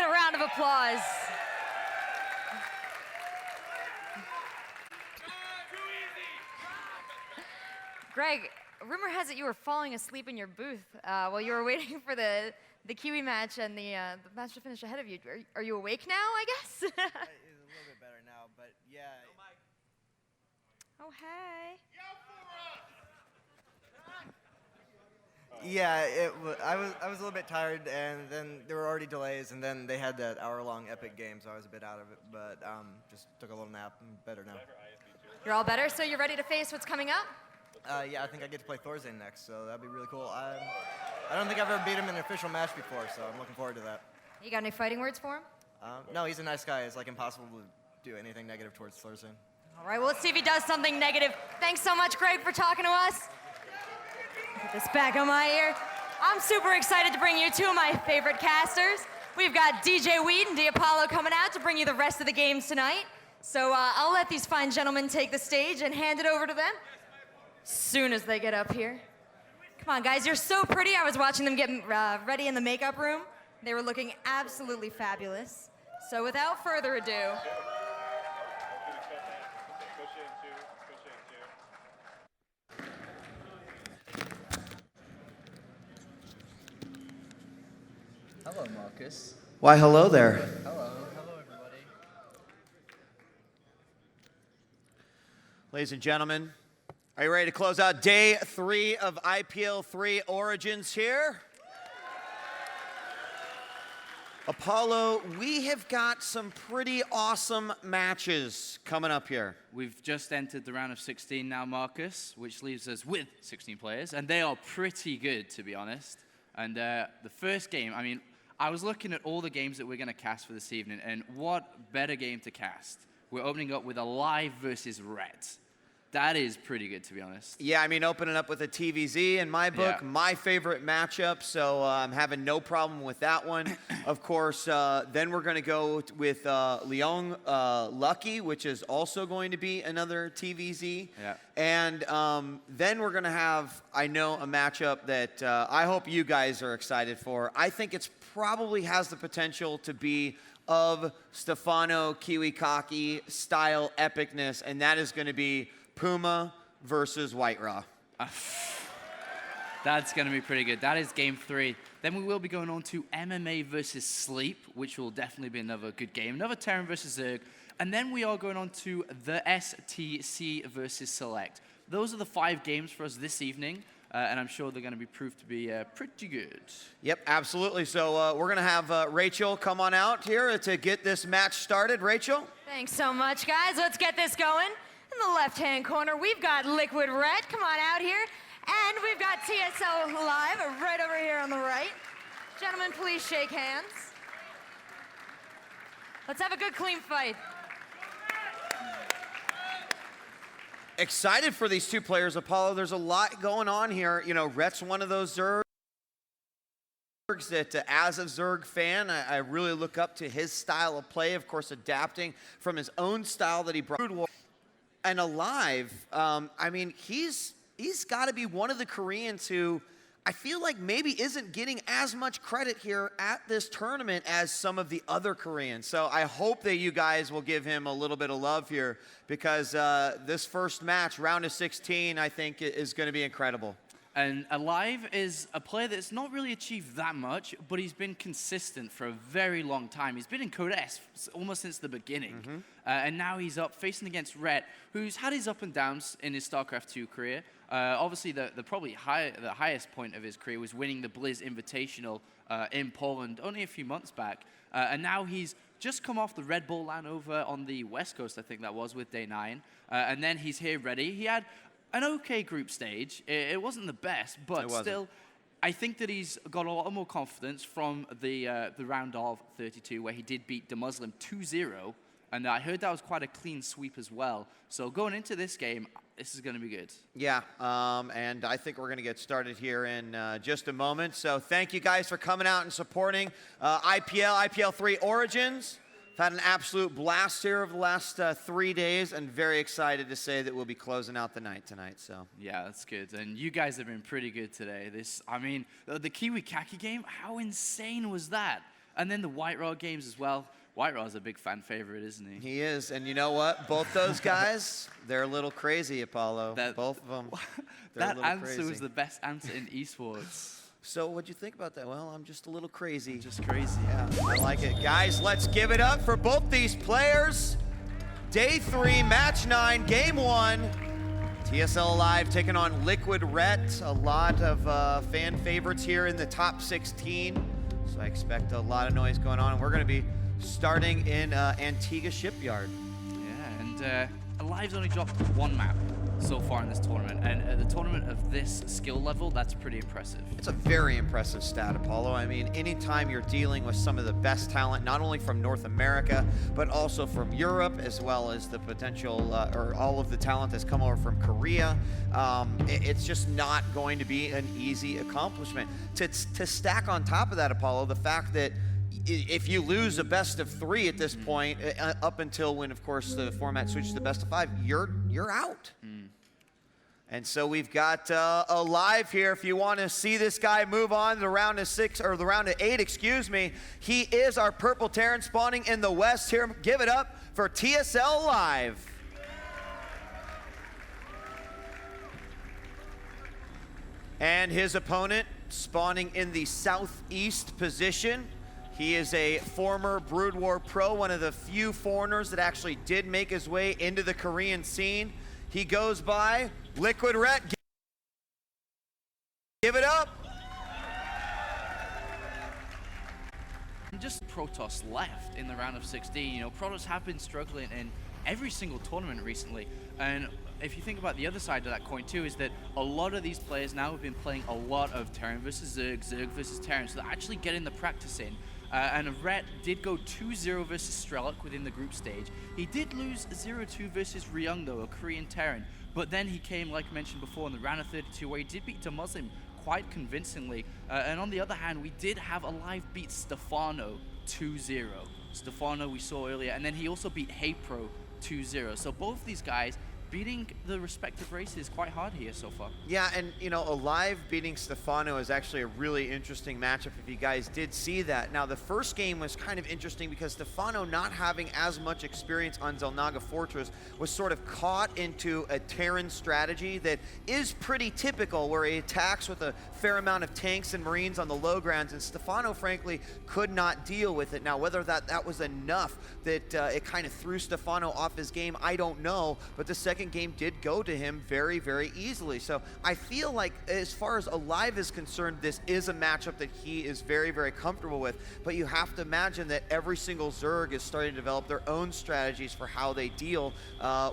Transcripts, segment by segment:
a round of applause. Greg, rumor has it you were falling asleep in your booth while you were waiting for the Kiwi match and the match to finish ahead of you. Are you awake now, I guess? It's a little bit better now, but yeah. Oh, hey. Yeah, I was a little bit tired, and then there were already delays, and then they had that hour-long epic game, so I was a bit out of it, but just took a little nap. I'm better now. You're all better, so you're ready to face what's coming up? Yeah, I think I get to play Thorzane next, so that'd be really cool. I don't think I've ever beat him in an official match before, so I'm looking forward to that. You got any fighting words for him? No, he's a nice guy. It's like impossible to do anything negative towards Thorzane. All right, well, let's see if he does something negative. Thanks so much, Greg, for talking to us. Put this back on my ear. I'm super excited to bring you two of my favorite casters. We've got DJ Weed and D'Apollo coming out to bring you the rest of the games tonight. So I'll let these fine gentlemen take the stage and hand it over to them soon as they get up here. Come on, guys, you're so pretty. I was watching them getting ready in the makeup room. They were looking absolutely fabulous. So without further ado, Hello, Marcus. Why, hello there. Hello everybody. Ladies and gentlemen, are you ready to close out day 3 of IPL 3 Origins here? Apollo, we have got some pretty awesome matches coming up here. We've just entered the round of 16 now, Marcus, which leaves us with 16 players, and they are pretty good, to be honest. And the first game, I mean, I was looking at all the games that we're going to cast for this evening, and what better game to cast? We're opening up with Alive versus Ret. That is pretty good, to be honest. Yeah, I mean, opening up with a TVZ in my book, my favorite matchup, so I'm having no problem with that one. Of course, then we're going to go with Leon Lucky, which is also going to be another TVZ. Yeah. And then we're going to have, I know, a matchup that I hope you guys are excited for. I think it's probably has the potential to be of Stefano Kiwikaki style epicness, and that is going to be Puma versus White Raw. That's going to be pretty good. That is game 3. Then we will be going on to MMA versus Sleep, which will definitely be another good game. Another Terran versus Zerg. And then we are going on to the STC versus Select. Those are the 5 games for us this evening. And I'm sure they're going to be proved to be pretty good. Yep, absolutely. So we're going to have Rachel come on out here to get this match started. Rachel? thanks so much, guys. Let's get this going. In the left-hand corner, we've got Liquid Red. Come on out here. And we've got TSL Live right over here on the right. Gentlemen, please shake hands. Let's have a good, clean fight. Excited for these two players, Apollo. There's a lot going on here. You know, Rhet's one of those Zergs that, as a Zerg fan, I really look up to his style of play, of course, adapting from his own style that he brought. And Alive, I mean, he's got to be one of the Koreans who I feel like maybe isn't getting as much credit here at this tournament as some of the other Koreans. So I hope that you guys will give him a little bit of love here because this first match, round of 16, I think is going to be incredible. And Alive is a player that's not really achieved that much, but he's been consistent for a very long time. He's been in Code S almost since the beginning. And now he's up facing against Ret, who's had his up and downs in his StarCraft 2 career. Obviously, the highest point of his career was winning the Blizz Invitational in Poland only a few months back. And now he's just come off the Red Bull LAN over on the West Coast, I think that was, with Day 9. And then he's here ready. He had an okay group stage. It wasn't the best, but still, I think that he's got a lot more confidence from the round of 32, where he did beat the Muslim 2-0, and I heard that was quite a clean sweep as well. So going into this game, this is going to be good. Yeah, and I think we're going to get started here in just a moment. So thank you guys for coming out and supporting IPL 3 Origins. Had an absolute blast here over the last 3 days, and very excited to say that we'll be closing out the night tonight. So yeah, that's good. And you guys have been pretty good today. I mean, the Kiwi Kaki game, how insane was that? And then the White Raw games as well. White Raw's a big fan favorite, isn't he? He is, and you know what? Both those guys, they're a little crazy, Apollo. That- Both of them. That answer was the best answer in esports. So what'd you think about that? Well, I'm just a little crazy. Just crazy. Yeah, I like it. Guys, let's give it up for both these players. Day 3, match 9, game 1. TSL Live taking on Liquid Ret. A lot of fan favorites here in the top 16. So I expect a lot of noise going on. And we're going to be starting in Antigua Shipyard. Yeah, and Alive's only dropped 1 map so far in this tournament, and at the tournament of this skill level, that's pretty impressive. It's a very impressive stat, Apollo. I mean, anytime you're dealing with some of the best talent, not only from North America, but also from Europe, as well as the potential, or all of the talent that's come over from Korea, it's just not going to be an easy accomplishment. To stack on top of that, Apollo, the fact that if you lose a best of 3 at this point, up until when, of course, the format switches to best of 5, you're out. And so we've got a live here. If you want to see this guy move on to the round of 6, or the round of 8, excuse me, he is our purple Terran spawning in the west here. Give it up for TSL Live. And his opponent spawning in the southeast position. He is a former Brood War pro, one of the few foreigners that actually did make his way into the Korean scene. He goes by Liquid Ret. Give it up. And just Protoss left in the round of 16. You know, Protoss have been struggling in every single tournament recently. And if you think about the other side of that coin too, is that a lot of these players now have been playing a lot of Terran versus Zerg, Zerg versus Terran, so they're actually getting the practice in. And Ret did go 2-0 versus Strelok within the group stage. He did lose 0-2 versus Ryung though, a Korean Terran. But then he came, like mentioned before, in the round of 32 where he did beat Muslim quite convincingly. And on the other hand, we did have Alive beat Stefano 2-0. Stefano we saw earlier, and then he also beat HeyPro 2-0. So both these guys beating the respective races quite hard here so far. Yeah, and you know, Alive beating Stefano is actually a really interesting matchup if you guys did see that. Now, the first game was kind of interesting because Stefano, not having as much experience on Zelnaga Fortress, was sort of caught into a Terran strategy that is pretty typical, where he attacks with a fair amount of tanks and Marines on the low grounds, and Stefano, frankly, could not deal with it. Now, whether that was enough that it kind of threw Stefano off his game, I don't know, but the second game did go to him very, very easily. So I feel like, as far as Alive is concerned, this is a matchup that he is very, very comfortable with. But you have to imagine that every single Zerg is starting to develop their own strategies for how they deal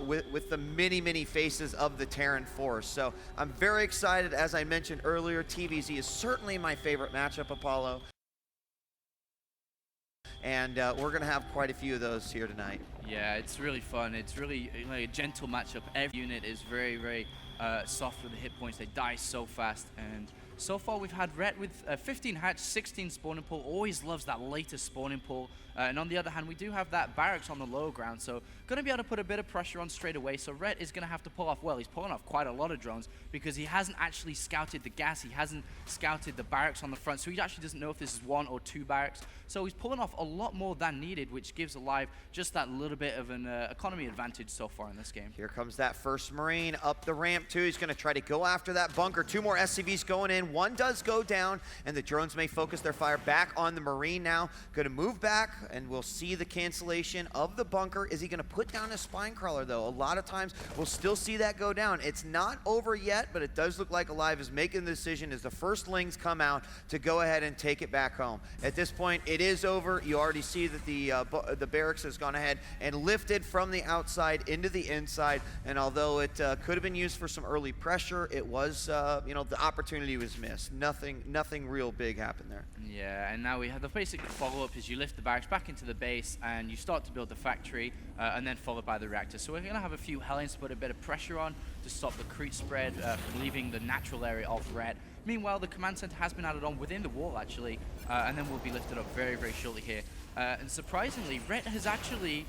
with the many, many faces of the Terran force. So I'm very excited. As I mentioned earlier, TVZ is certainly my favorite matchup, Apollo. And we're going to have quite a few of those here tonight. Yeah, it's really fun. It's really like a gentle matchup. Every unit is very, very soft with the hit points. They die so fast. And so far we've had Ret with 15 hatch, 16 spawning pool. Always loves that later spawning pool. And on the other hand, we do have that barracks on the low ground. So going to be able to put a bit of pressure on straight away. So Ret is going to have to pull off, well, he's pulling off quite a lot of drones because he hasn't actually scouted the gas. He hasn't scouted the barracks on the front. So he actually doesn't know if this is 1 or 2 barracks. So he's pulling off a lot more than needed, which gives Alive just that little bit of an economy advantage so far in this game. Here comes that first Marine up the ramp too. He's going to try to go after that bunker. 2 more SCVs going in. 1 does go down, and the drones may focus their fire back on the Marine now. Going to move back, and we'll see the cancellation of the bunker. Is he going to put down a spine crawler though? A lot of times we'll still see that go down. It's not over yet, but it does look like Alive is making the decision as the first lings come out to go ahead and take it back home. At this point, it is over. You already see that the barracks has gone ahead and lifted from the outside into the inside, and although it could have been used for some early pressure, it was, you know, the opportunity was missed. Nothing real big happened there. Yeah, and now we have the basic follow-up is you lift the barracks back into the base and you start to build the factory and then followed by the reactor. So we're going to have a few Hellions to put a bit of pressure on to stop the creep spread from leaving the natural area of Ret. Meanwhile, the command center has been added on within the wall actually, and then will be lifted up very, very shortly here. And surprisingly, Ret has actually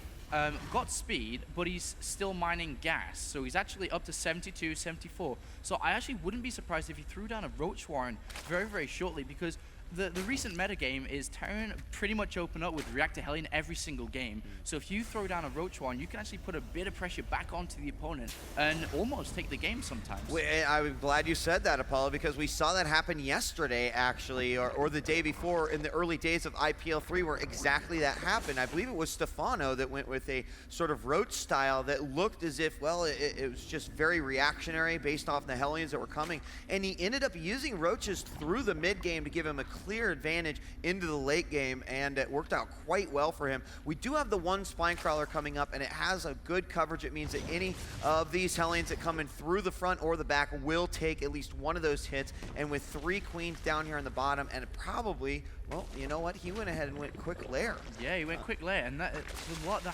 got speed, but he's still mining gas. So he's actually up to 72, 74. So I actually wouldn't be surprised if he threw down a Roach Warren very, very shortly, because the recent metagame is Terran pretty much open up with Reactor Hellion every single game. So if you throw down a Roach one, you can actually put a bit of pressure back onto the opponent and almost take the game sometimes. I'm glad you said that, Apollo, because we saw that happen yesterday, actually, or the day before in the early days of IPL 3 where exactly that happened. I believe it was Stefano that went with a sort of Roach style that looked as if, well, it was just very reactionary based off the Hellions that were coming. And he ended up using Roaches through the mid game to give him a clear advantage into the late game, and it worked out quite well for him. We do have the one Spine Crawler coming up, and it has a good coverage. It means that any of these Hellions that come in through the front or the back will take at least one of those hits, and with 3 Queens down here on the bottom, and probably, well, you know what? He went ahead and went quick lair. Yeah, he went quick lair, and there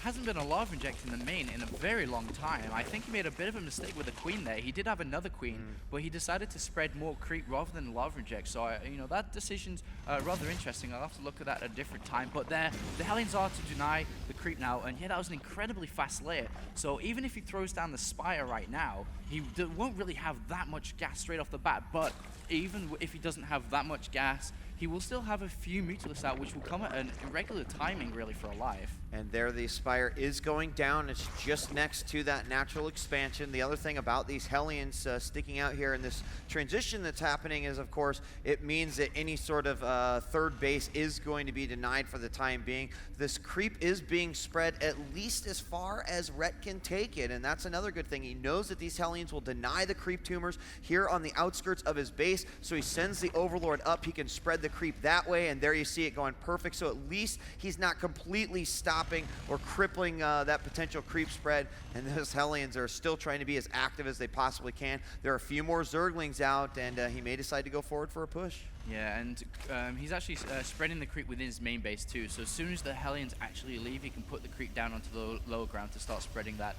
hasn't been a Lava Inject in the main in a very long time. I think he made a bit of a mistake with the Queen there. He did have another Queen, but he decided to spread more creep rather than Lava Inject. So, you know, that decision's rather interesting. I'll have to look at that at a different time. But there, the Hellions are to deny the creep now, and yeah, that was an incredibly fast lair. So even if he throws down the Spire right now, he won't really have that much gas straight off the bat. But even if he doesn't have that much gas, he will still have a few Mutalists out, which will come at an irregular timing, really, for Alive. And there the Spire is going down. It's just next to that natural expansion. The other thing about these Hellions sticking out here in this transition that's happening is, of course, it means that any sort of third base is going to be denied for the time being. This creep is being spread at least as far as Rhett can take it, and that's another good thing. He knows that these Hellions will deny the creep tumors here on the outskirts of his base, so he sends the Overlord up. He can spread the creep that way, and there you see it going perfect. So at least he's not completely stopping or crippling that potential creep spread, and those Hellions are still trying to be as active as they possibly can. There are a few more Zerglings out, and he may decide to go forward for a push. Yeah, and he's actually spreading the creep within his main base too. So as soon as the Hellions actually leave, he can put the creep down onto the lower ground to start spreading that.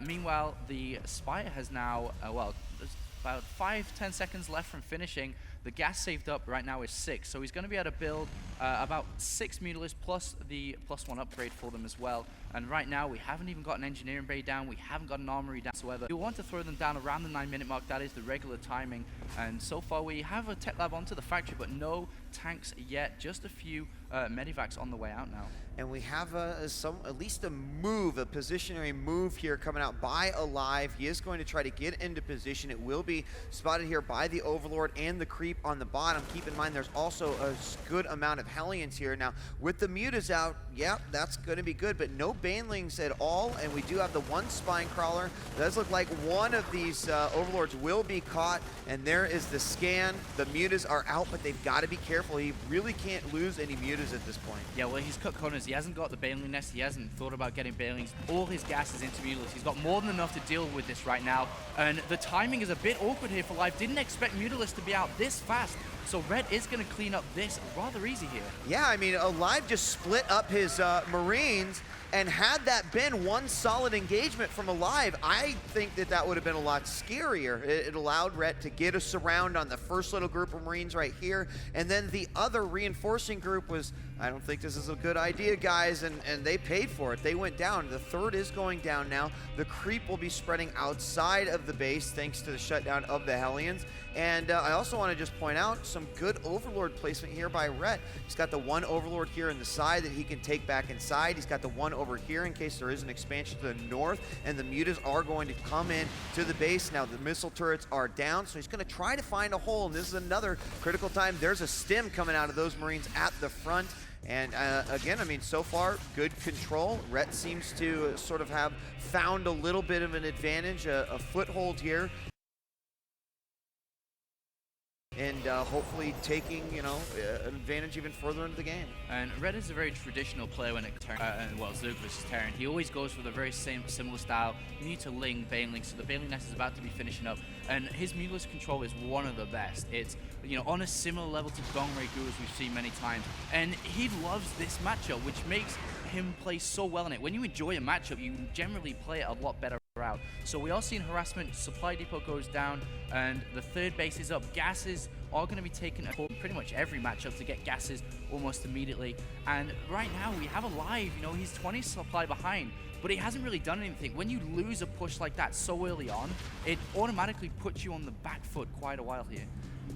Meanwhile, the Spire has now, well, there's about 5-10 seconds left from finishing. The gas saved up right now is 6, so he's going to be able to build about 6 Mutalisks plus the +1 upgrade for them as well. And right now we haven't even got an engineering bay down, we haven't got an armory down whatsoever. You want to throw them down around the 9-minute mark, that is the regular timing. And so far we have a tech lab onto the factory, but no tanks yet, just a few medivacs on the way out now. And we have at least a move, a positionary move here coming out by Alive. He is going to try to get into position. It will be spotted here by the Overlord and the creep on the bottom. Keep in mind there's also a good amount of Hellions here. Now, with the Mutas out, yeah, that's going to be good, but no Banelings at all, and we do have the one Spine Crawler. It does look like one of these Overlords will be caught, and there is the scan. The Mutas are out, but they've got to be careful. He really can't lose any Mutas at this point. Yeah, well, he's cut corners. He hasn't got the Baneling nest. He hasn't thought about getting Banelings. All his gas is into Mutalisks. He's got more than enough to deal with this right now. And the timing is a bit awkward here for Live. Didn't expect Mutalisks to be out this fast. So Red is going to clean up this rather easy here. Yeah, I mean, Alive just split up his Marines, and had that been one solid engagement from Alive, I think that that would have been a lot scarier. It allowed Rhett to get a surround on the first little group of Marines right here, and then the other reinforcing group was, I don't think this is a good idea, guys, and they paid for it. They went down. The third is going down now. The creep will be spreading outside of the base thanks to the shutdown of the Hellions. And I also want to just point out some good Overlord placement here by Rhett. He's got the one Overlord here in the side that he can take back inside. He's got the one over here in case there is an expansion to the north, and the Mutas are going to come in to the base. Now the missile turrets are down, so he's going to try to find a hole, and this is another critical time. There's a stim coming out of those Marines at the front. And again, I mean, so far, good control. Rhett seems to sort of have found a little bit of an advantage, a foothold here. And hopefully taking, you know, an advantage even further into the game. And Red is a very traditional player when it well, Zerg versus Terran. He always goes for the very similar style. You need to Ling Baneling, so the Baneling nest is about to be finishing up. And his Mutalisk control is one of the best. It's, you know, on a similar level to Gongray Gu, as we've seen many times. And he loves this matchup, which makes him play so well in it. When you enjoy a matchup, you generally play it a lot better out. So we are seeing harassment, supply depot goes down, and the third base is up. Gases are going to be taken at pretty much every matchup to get gases almost immediately. And right now we have Alive, you know, he's 20 supply behind, but he hasn't really done anything. When you lose a push like that so early on, it automatically puts you on the back foot quite a while here.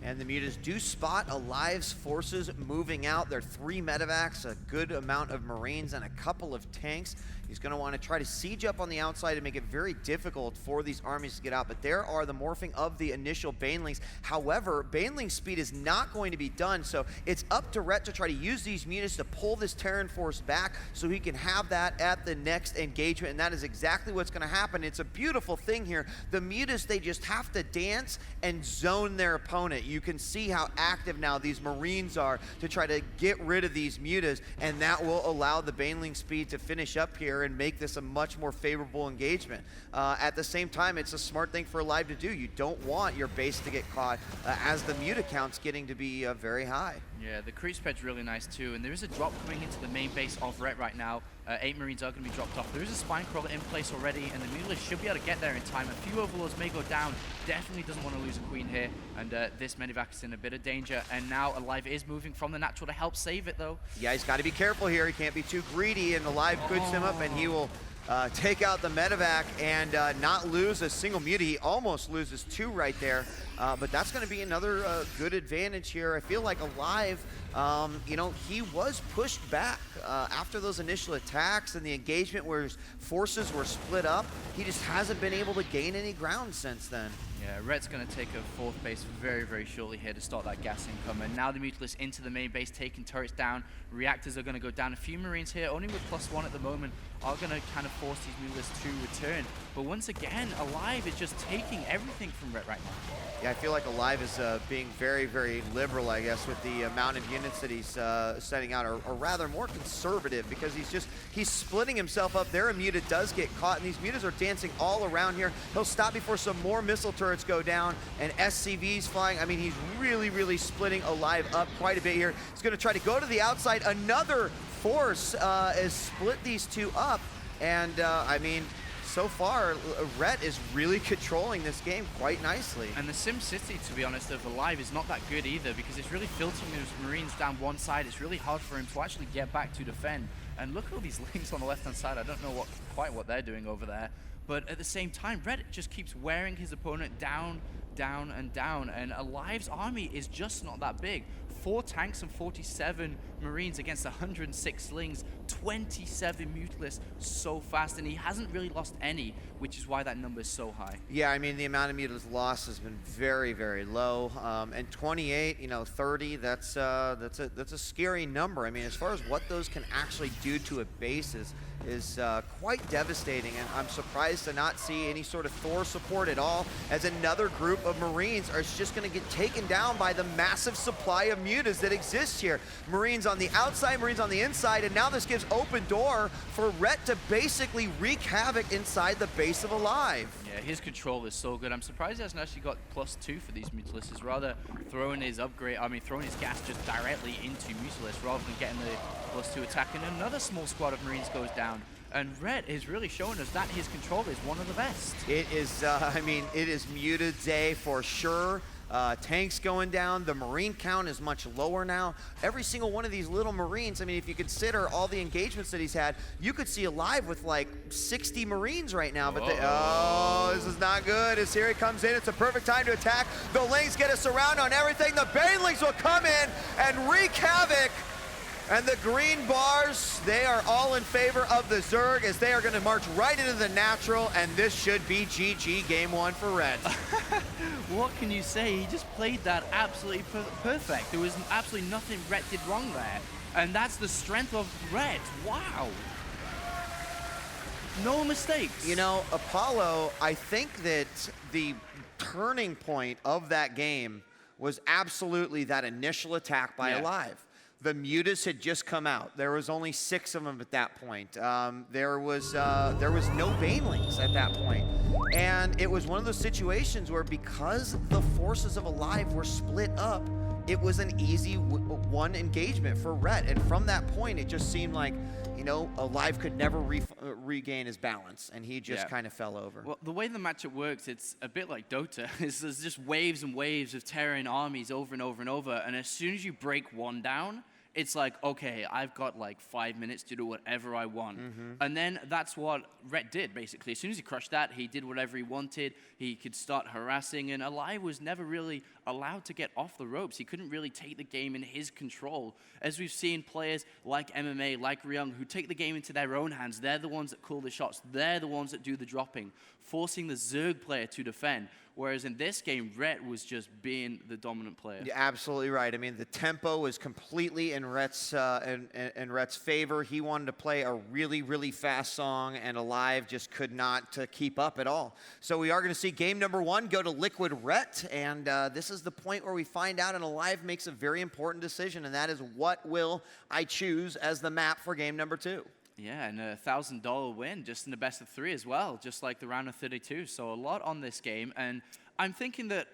And the Mutas do spot Alive's forces moving out. There are 3 medevacs, a good amount of Marines, and a couple of tanks. He's going to want to try to siege up on the outside and make it very difficult for these armies to get out. But there are the morphing of the initial Banelings. However, Baneling's speed is not going to be done, so it's up to Rhett to try to use these Mutas to pull this Terran force back so he can have that at the next engagement, and that is exactly what's going to happen. It's a beautiful thing here. The Mutas, they just have to dance and zone their opponent. You can see how active now these Marines are to try to get rid of these Mutas, and that will allow the Baneling speed to finish up here and make this a much more favorable engagement. At the same time, it's a smart thing for Alive to do. You don't want your base to get caught as the Muta count's getting to be very high. Yeah, the creep spread's really nice too, and there is a drop coming into the main base of Rhett right now. 8 Marines are going to be dropped off. There is a spine crawler in place already, and the Mutalisk should be able to get there in time. A few overlords may go down. Definitely doesn't want to lose a queen here, and this medevac is in a bit of danger. And now Alive is moving from the natural to help save it, though. Yeah, he's got to be careful here. He can't be too greedy, and Alive puts him up, and he will take out the medevac and not lose a single Muta. He almost loses 2 right there, but that's going to be another good advantage here. I feel like Alive, you know, he was pushed back after those initial attacks and the engagement where his forces were split up. He just hasn't been able to gain any ground since then. Yeah, Rhett's going to take a 4th base very, very shortly here to start that gas income. And now the Mutalisk into the main base, taking turrets down. Reactors are going to go down. A few Marines here, only with +1 at the moment, are going to kind of force these Mutalisks to return. But once again, Alive is just taking everything from Rhett right now. Yeah, I feel like Alive is being very, very liberal, I guess, with the amount of units that he's setting out, or rather more conservative, because he's splitting himself up there. A Muta does get caught, and these Mutas are dancing all around here. He'll stop before some more missile turrets go down, and SCVs flying. I mean, he's really, really splitting Alive up quite a bit here. He's going to try to go to the outside. Another force has split these 2 up, and I mean, so far, Rhett is really controlling this game quite nicely. And the Sim City, to be honest, of Alive is not that good either, because it's really filtering those Marines down one side. It's really hard for him to actually get back to defend. And look at all these links on the left-hand side. I don't know quite what they're doing over there. But at the same time, Rhett just keeps wearing his opponent down, down, and down. And Alive's army is just not that big. 4 tanks and 47 Marines against 106 slings, 27 Mutalisks, so fast, and he hasn't really lost any, which is why that number is so high. Yeah, I mean, the amount of Mutalisks lost has been very, very low, and 28, you know, 30, that's a scary number. I mean, as far as what those can actually do to a base is quite devastating, and I'm surprised to not see any sort of Thor support at all, as another group of Marines are just going to get taken down by the massive supply of Mutas that exists here. Marines on the outside, Marines on the inside, and now this gives open door for Rhett to basically wreak havoc inside the base of Alive. Yeah, his control is so good. I'm surprised he hasn't actually got +2 for these Mutalisks, rather throwing his gas just directly into Mutalisks rather than getting the +2 attack. And another small squad of Marines goes down. And Rhett is really showing us that his control is one of the best. It is, I mean, it is Muta day for sure. Tanks going down. The Marine count is much lower now. Every single one of these little Marines, I mean, if you consider all the engagements that he's had, you could see Alive with like 60 Marines right now. But this is not good. As here he comes in, it's a perfect time to attack. The Lings get a surround on everything. The Banelings will come in and wreak havoc. And the green bars, they are all in favor of the Zerg, as they are going to march right into the natural, and this should be GG game 1 for Red. What can you say? He just played that absolutely perfect. There was absolutely nothing Red did wrong there. And that's the strength of Red. Wow. No mistakes. You know, Apollo, I think that the turning point of that game was absolutely that initial attack by Alive. The Mutas had just come out. There was only 6 of them at that point. There was no Banelings at that point. And it was one of those situations where, because the forces of Alive were split up, it was an easy one engagement for Rhett. And from that point, it just seemed like, you know, Alive could never regain his balance, and he just kind of fell over. Well, the way the matchup works, it's a bit like Dota. There's just waves and waves of Terran armies over and over and over, and as soon as you break one down, it's like, okay, I've got like 5 minutes to do whatever I want. And then that's what Rhett did, basically. As soon as he crushed that, he did whatever he wanted. He could start harassing, and Alive was never really allowed to get off the ropes. He couldn't really take the game in his control. As we've seen players like MMA, like Ryung, who take the game into their own hands. They're the ones that call the shots. They're the ones that do the dropping, forcing the Zerg player to defend. Whereas in this game, Rhett was just being the dominant player. You're absolutely right. I mean, the tempo was completely in Rhett's Rhett's favor. He wanted to play a really, really fast song, and Alive just could not keep up at all. So we are going to see game number 1 go to Liquid Rhett, and this is the point where we find out, and Alive makes a very important decision, and that is, what will I choose as the map for game number 2? Yeah, and a $1,000 win just in the best of 3 as well, just like the round of 32. So a lot on this game, and I'm thinking that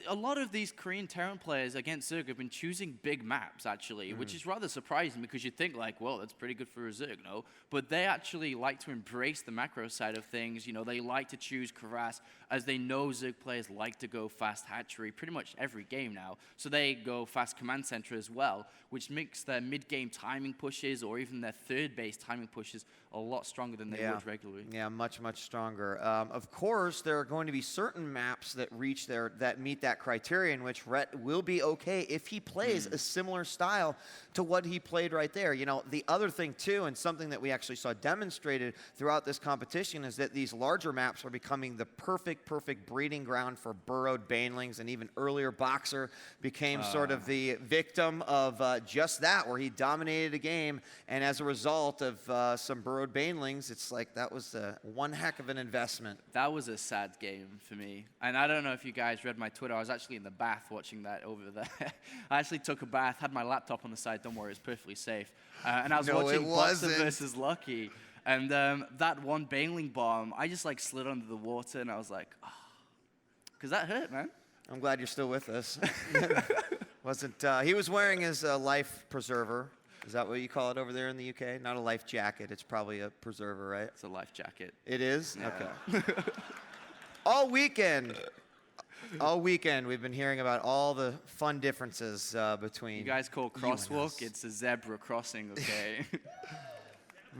a lot of these Korean Terran players against Zerg have been choosing big maps, actually, which is rather surprising because you'd think, like, well, that's pretty good for a Zerg, no? But they actually like to embrace the macro side of things. You know, they like to choose Karass, as they know Zerg players like to go fast hatchery pretty much every game now. So they go fast command center as well, which makes their mid-game timing pushes or even their third base timing pushes a lot stronger than they would regularly. Yeah, much, much stronger. Of course, there are going to be certain maps that meet that criteria, in which Rhett will be okay if he plays a similar style to what he played right there. You know, the other thing too, and something that we actually saw demonstrated throughout this competition, is that these larger maps are becoming the perfect breeding ground for burrowed banelings, and even earlier Boxer became sort of the victim of just that, where he dominated a game, and as a result of some burrowed banelings, it's like that was one heck of an investment. That was a sad game for me. And I don't know if you guys read my Twitter. I was actually in the bath watching that over there. I actually took a bath, had my laptop on the side. Don't worry, it's perfectly safe. And I was watching Boxer versus Lucky. And that one baneling bomb, I just like slid under the water, and I was like, oh. Because that hurt, man. I'm glad you're still with us. He was wearing his life preserver. Is that what you call it over there in the UK? Not a life jacket. It's probably a preserver, right? It's a life jacket. It is? Yeah. Okay. All weekend, we've been hearing about all the fun differences between you guys call crosswalk, it's a zebra crossing, okay?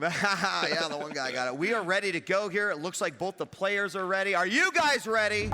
Yeah, the one guy got it. We are ready to go here. It looks like both the players are ready. Are you guys ready?